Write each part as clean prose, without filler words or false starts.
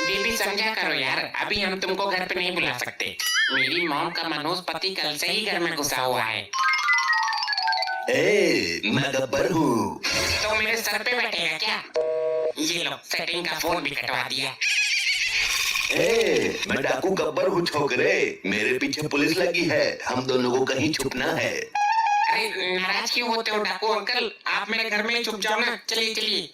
बीबी समझा करो यार, अभी हम तुमको घर पे नहीं बुला सकते। मेरी मॉम का मनोज पति कल से ही घर में घुसा हुआ है। मैं गब्बर हूँ। तो मेरे सर पे बैठेगा क्या? ये लो, सेटिंग का फोन भी कटवा दिया। मैं डाकू गब्बर हूँ छोकरे, मेरे पीछे पुलिस लगी है, हम दोनों को कहीं छुपना है। अरे नाराज क्यों होते हो डाकू अंकल, आप मेरे घर में ही छुप जाओ ना। चलिए चलिए।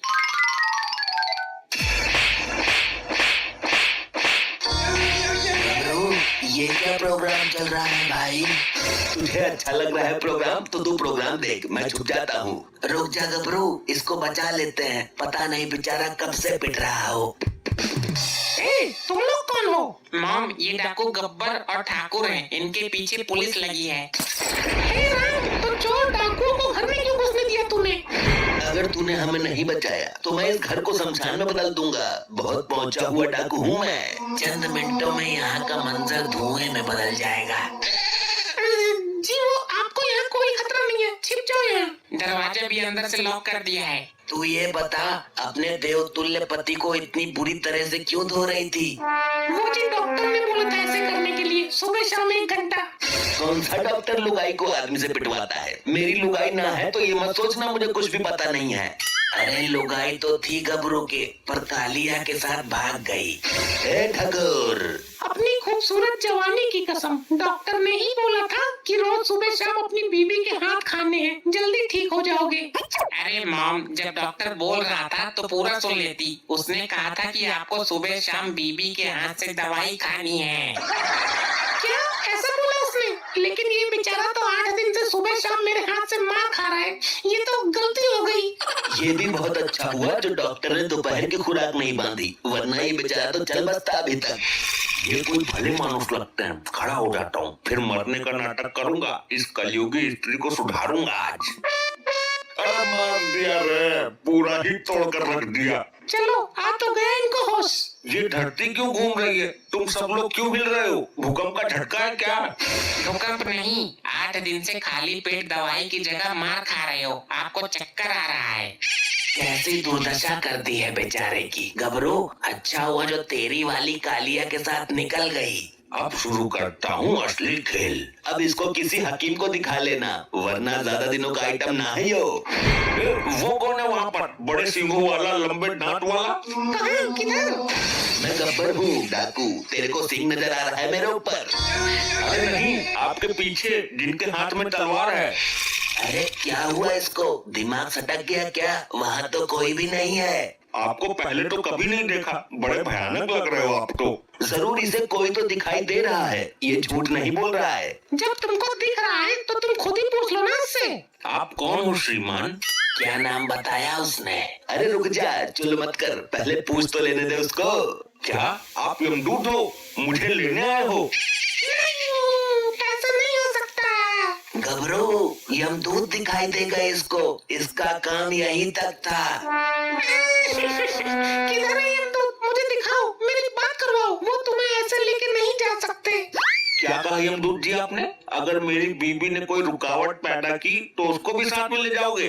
ये क्या प्रोग्राम चल रहा है भाई? तुझे अच्छा लग रहा है प्रोग्राम तो तू प्रोग्राम देख, मैं छुप जाता हूँ। रुक जा गबरू, इसको बचा लेते हैं, पता नहीं बेचारा कब से पिट रहा हो। तुम लोग कौन हो? मॉम, ये डाकू गब्बर और ठाकुर हैं, इनके पीछे पुलिस लगी है। हे राम, तो चोर डाकुओं को घर में क्यों घुसने दिया तूने? अगर तूने हमें नहीं बचाया तो मैं इस घर को शमशान में बदल दूंगा। बहुत पहुंचा हुआ डाकू हूँ मैं। चंद मिनटों में यहाँ का मंजर धुएं में बदल जाएगा। जी वो, आपको यहाँ कोई खतरा नहीं है, छिप जाओ यहाँ। दरवाजा भी अंदर से लॉक कर दिया है। तू ये बता, अपने देवतुल्य पति को इतनी बुरी तरह से क्यों धो रही थी? वो जी डॉक्टर ने बोला था ऐसे करने के लिए, सुबह शाम 1 घंटा। कौन सा डॉक्टर लुगाई को आदमी से पिटवाता है? मेरी लुगाई ना है तो ये मत सोचना मुझे कुछ भी पता नहीं है। अरे लुगाई तो थी गबरू के, पर कालिया के साथ भाग गई। ठाकुर, अपनी खूबसूरत जवानी की कसम, डॉक्टर ने ही बोला था कि रोज सुबह शाम अपनी बीबी के हाथ खाने हैं, जल्दी ठीक हो जाओगे। अरे मॉम, जब डॉक्टर बोल रहा था तो पूरा सुन लेती। उसने कहा था कि आपको सुबह शाम बीबी के हाथ से दवाई खानी है। क्या ऐसा बोला उसने? लेकिन ये बेचारा तो 8 दिन से सुबह शाम मेरे हाथ से मार खा रहा है, ये तो गलती हो गई। ये भी बहुत अच्छा हुआ जो डॉक्टर ने दोपहर की खुराक नहीं बांधी, वरना ये बेचारा तो चल बसता अभी तक। ये कोई भले मानुस लगते हैं। खड़ा हो जाता हूँ, फिर मरने का नाटक करूंगा, इस कलयुगी स्त्री को सुधारूंगा आज। अरे मार दिया रे, पूरा ही तोड़ कर रख दिया। चलो आ तो गया इनको होश। ये धरती क्यों घूम रही है? तुम सब लोग क्यों हिल रहे हो? भूकंप का झटका है क्या? भूकंप नहीं, 8 दिन से खाली पेट दवाई की जगह मार खा रहे हो, आपको चक्कर आ रहा है। कैसी दुर्दशा कर दी है बेचारे की। गबरू, अच्छा हुआ जो तेरी वाली कालिया के साथ निकल गई। अब शुरू करता हूँ असली खेल। अब इसको किसी हकीम को दिखा लेना, वरना ज्यादा दिनों का आइटम ना है यो। वो कौन है वहाँ पर, बड़े सिंहों वाला, लंबे दांत वाला? कहाँ, किधर? मैं गब्बर हूँ डाकू, तेरे को सिंह नजर आ रहा है मेरे ऊपर? अरे नहीं, आपके पीछे जिनके हाथ में तलवार है। अरे क्या हुआ इसको, दिमाग सटक गया क्या? वहाँ तो कोई भी नहीं है। आपको पहले तो कभी नहीं देखा, बड़े भयानक लग रहे हो आप तो। जरूर इसे कोई तो दिखाई दे रहा है, ये झूठ नहीं बोल रहा है। जब तुमको दिख रहा है तो तुम खुद ही पूछ लो ना इससे। आप कौन हो श्रीमान? क्या नाम बताया उसने? अरे रुक जा, चुल मत कर, पहले पूछ तो लेने दे उसको। क्या आप यमदूत हो? मुझे लेने आए हो? ऐसा नहीं हो सकता। घबरो, यमदूत दिखाई देगा इसको, इसका काम यहीं तक था। किधर है यमदूत? मुझे दिखाओ, मेरी बात करवाओ, वो तुम्हें ऐसे लेके नहीं जा सकते। क्या कहा यमदूत जी आपने? अगर मेरी बीबी ने कोई रुकावट पैदा की तो उसको भी साथ में ले जाओगे?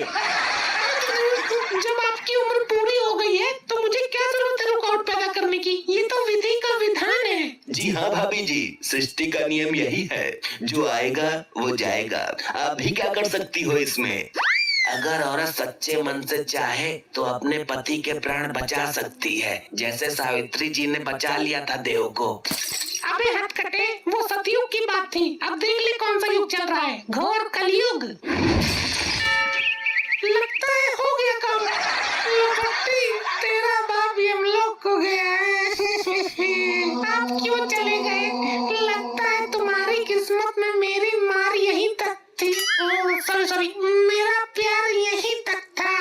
जब आपकी उम्र पूरी हो गई है तो मुझे क्या जरूरत है रुकावट पैदा करने की? ये तो विधि का विधान है। जी हाँ भाभी जी, सृष्टि का नियम यही है, जो आएगा वो जाएगा। आप भी क्या कर सकती हो इसमें? अगर औरत सच्चे मन से चाहे तो अपने पति के प्राण बचा सकती है, जैसे सावित्री जी ने बचा लिया था देव को। अबे हटखटे, वो सतयुग की बात थी, अब देख ले कौन सा युग चल रहा है, घोर कलयुग। लगता है हो गया काम। लपट्टी, तेरा बाप यमलोक को गया है। आप क्यों चले गए? लगता है तुम्हारी किस्मत में मेरी मार यहीं तक थी। सॉरी, मेरा प्यार यहीं तक था।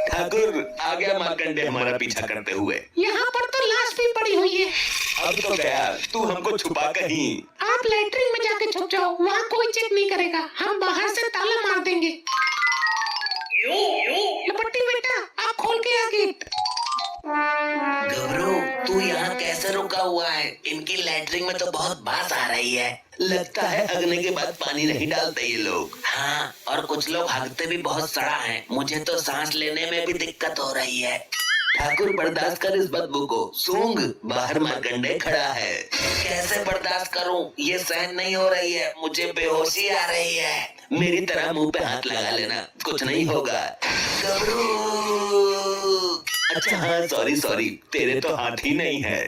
ठाकुर, आ गया मार्कंडे हमारा पीछा करते हुए। यहाँ पर तो लाश भी पड़ी हुई है। अब तो गया, तू हमको छुपा कहीं। आप लैट्रिन में जाके छुप जाओ, वहाँ कोई चेक नहीं करेगा, हम बाहर से ताला मार देंगे। लपट्टी बेटा, आप खोल के आ गेट। गबरू, तू यहाँ कैसे रुका हुआ है? इनकी लैट्रिन में तो बहुत बास आ रही है। लगता है हगने के बाद पानी नहीं डालते ये लोग। हाँ, और कुछ लोग हगते भी बहुत सड़ा है, मुझे तो सांस लेने में भी दिक्कत हो रही है। ठाकुर बर्दाश्त कर इस बदबू को। सूंघ, बाहर मार्कंडेय खड़ा है। कैसे बर्दाश्त करूं? ये सहन नहीं हो रही है, मुझे बेहोशी आ रही है। मेरी तरह मुंह पे हाथ लगा लेना, कुछ नहीं होगा। गबरू। अच्छा हाँ, सॉरी, तेरे तो हाथ ही नहीं है।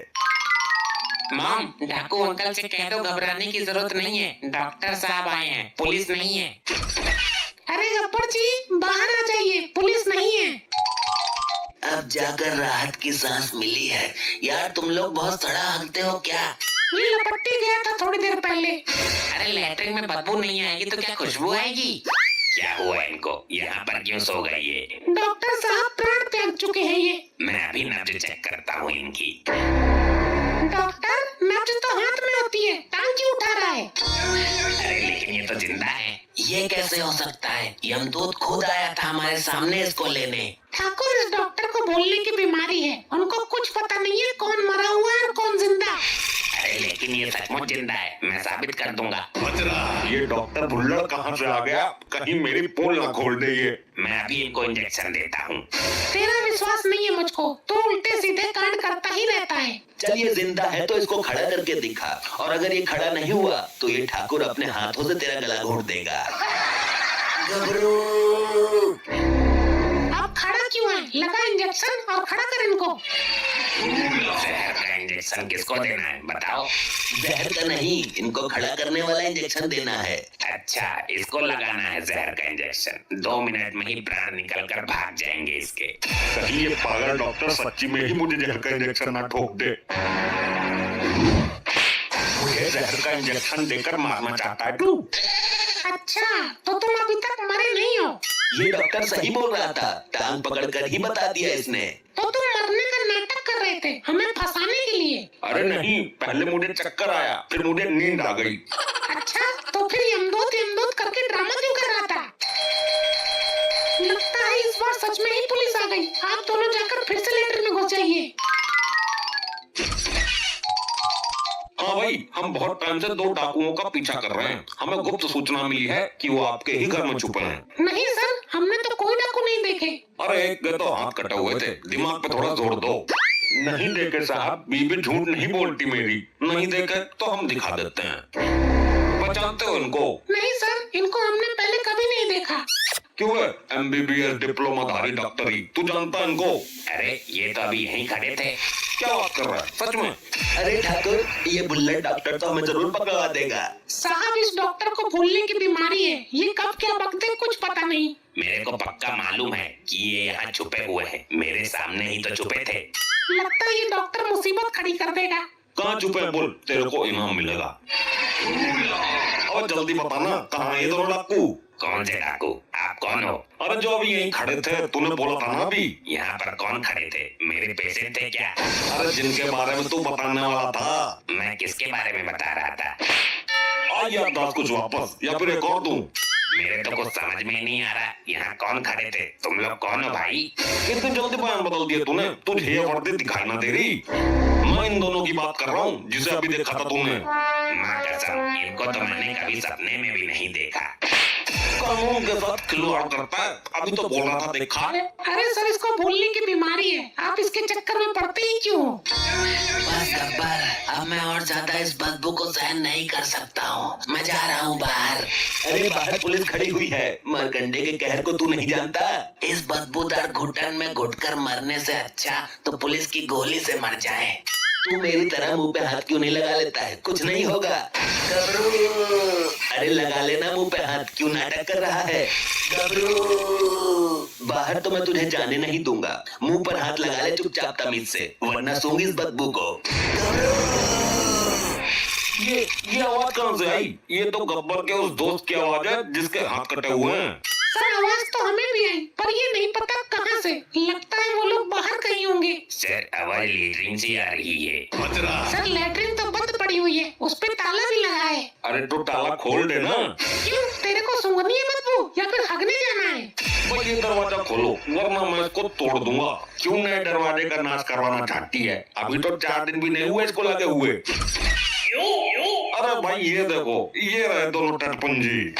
मॉम, डाकू अंकल से कह दो घबराने की जरूरत नहीं है, डॉक्टर साहब आए हैं, पुलिस नहीं है। अरे गब्बर जी, बाहर आ जाइए, पुलिस नहीं है। अब जाकर राहत की सांस मिली है। यार तुम लोग बहुत सड़ा हंसते हो क्या? ये लपट्टी गया था थोड़ी देर पहले। अरे लैट्रिन में बदबू नहीं आएगी तो क्या खुशबू आएगी? क्या हुआ इनको? यहाँ पर क्यों सो गई है? डॉक्टर साहब प्राण त्याग चुके हैं ये। मैं अभी नब्ज चेक करता हूँ इनकी। डॉक्टर, नब्ज तो हाथ में होती है, टांग क्यों उठा रहा है? अरे लेकिन ये तो जिंदा है। ये कैसे हो सकता है? यमदूत खुद आया था हमारे सामने इसको लेने। ठाकुर, इस डॉक्टर को बोलने की बीमारी है, उनको कुछ पता नहीं है कौन मरा हुआ है और कौन जिंदा। अरे लेकिन ये सचमुच जिंदा है, मैं साबित कर दूंगा। ये डॉक्टर भुल्लड़ कहाँ से आ गया? कहीं मेरी पोल ना खोल दे ये। मैं अभी इनको इंजेक्शन देता हूँ। तेरा विश्वास नहीं है मुझको, तो उल्टे सीधे कांड करता ही रहता है। चल ये जिंदा है तो इसको खड़ा करके दिखा, और अगर ये खड़ा नहीं हुआ तो ये ठाकुर अपने हाथों से तेरा गला घोट देगा। गबरू। आप खड़ा क्यों है? लगा इंजेक्शन और खड़ा कर इनको। जहर का इंजेक्शन किसको देना है बताओ? जहर का नहीं, इनको खड़ा करने वाला इंजेक्शन देना है। अच्छा, इसको लगाना है जहर का इंजेक्शन। 2 मिनट में ही प्राण निकल कर भाग जाएंगे इसके। कहीं ये पागल डॉक्टर सच्ची में ही मुझे जहर का इंजेक्शन ना ठोक दे। मुझे जहर का इंजेक्शन देकर मारना चाहता है तू? अच्छा, तो तुम अभी तक मरे नहीं हो? ये डॉक्टर सही बोल रहा था, टांग पकड़कर ही बता दिया इसने। तो तुम मरने का नाटक कर रहे थे हमें फंसाने के लिए। अरे नहीं, पहले मुझे चक्कर आया, फिर मुझे नींद आ गई। अच्छा, तो फिर यमदूत करके ड्रामा क्यों कर रहा था? लगता है इस बार सच में ही पुलिस आ गई। आप दोनों जाकर फिर से लेटर में घुस जाइए। हाँ भाई, हम बहुत टाइम से 2 डाकुओं का पीछा कर रहे हैं। हमें गुप्त सूचना मिली है कि वो आपके ही घर में छुपे हैं। नहीं सर, हमने तो कोई डाकू नहीं देखे। अरे एक के तो हाथ कटे हुए थे, दिमाग पे थोड़ा जोर दो। नहीं देखे साहब, बीबी झूठ नहीं बोलती मेरी। नहीं देखे तो हम दिखा देते हैं। पहचानते हो इनको? नहीं सर, इनको हमने पहले कभी नहीं देखा। क्यों है? MBBS डिप्लोमाधारी डॉक्टरी, तू जानता है इनको? अरे ये तो अभी यहीं खड़े थे। क्या बात कर रहा है? सच में? अरे ठाकुर, ये बुल्लट डॉक्टर तो हमें जरूर पकड़वा देगा। साहब, इस डॉक्टर को भूलने की बीमारी है, ये कब क्या बकते कुछ पता नहीं। मेरे को पक्का मालूम है कि ये यहाँ छुपे हुए हैं। मेरे सामने ही तो छुपे थे। लगता है ये डॉक्टर मुसीबत खड़ी कर देगा। कहाँ छुपे हैं बोल, तेरे को इनाम मिलेगा। और जल्दी बताना, कहाँ ये दोनों डाकू? कौन से डाकू? आप कौन हो? अरे जो अभी यहीं खड़े थे, तूने बोला था ना अभी। यहाँ पर कौन खड़े थे? मेरे पेशेंट थे क्या? अरे जिनके बारे में तू बताने वाला था। मैं किसके बारे में बता रहा था? आ याददाश्त कुछ वापस, या फिर एक और दूं? मेरे तो कुछ समझ में नहीं आ रहा। यहाँ कौन खड़े थे? तुम लोग कौन हो भाई? इतनी जल्दी बयान बदल दिया तूने? तुझे ये वर्दी दिखाई ना दे रही? मैं इन दोनों की बात कर रहा हूँ जिसे अभी देखा था तूने। माँ कसम, इनको तो मैंने कभी सपने में भी नहीं देखा। कानून के साथ खिलवाड़ करता है। अभी तो बोल रहा था देखा। अरे सर, इसको भूलने की बीमारी है, आप इसके चक्कर में पड़ते ही क्यों हो? बस गब्बर, अब मैं और ज्यादा इस बदबू को सहन नहीं कर सकता हूँ। मैं जा रहा हूँ बाहर। अरे बाहर पुलिस खड़ी हुई है। मार्कंडे के कहर को तू नहीं जानता? इस बदबूदार घुटन में घुटकर मरने से अच्छा तो पुलिस की गोली से मर जाए। तू मेरी तरह मुंह पे हाथ क्यों नहीं लगा लेता है? कुछ नहीं होगा। गबरू, अरे लगा लेना मुंह पे हाथ, क्यों नाटक कर रहा है? गबरू, बाहर तो मैं तुझे जाने नहीं दूंगा। मुंह पर हाथ लगा ले चुपचाप तमीज से, वरना सूंघ इस बदबू को। ये आवाज कहाँ से आई? ये तो गब्बर के उस दोस्त की आवाज है जिसके हाथ कटे हुए हैं। सर, आवाज तो हमें भी आई, पर ये नहीं पता कहाँ से। लगता है वो लोग बाहर कहीं होंगे। सर, आवाज लेटरिन से आ रही है। सर, लैट्रिन तो बंद पड़ी हुई है, उस पे ताला भी लगा है। अरे तो ताला खोल दे ना। क्यों, तेरे को सूंघनी है बदबू या फिर हगने जाना है? भाई ये दरवाजा खोलो, वरना मैं इसको तोड़ दूंगा। क्यों नए दरवाजे का नाश करवाना चाहती है? अभी तो 4 दिन भी नहीं हुए इसको लगे हुए। अरे भाई ये देखो, ये रहे दोनों टटपुंजी।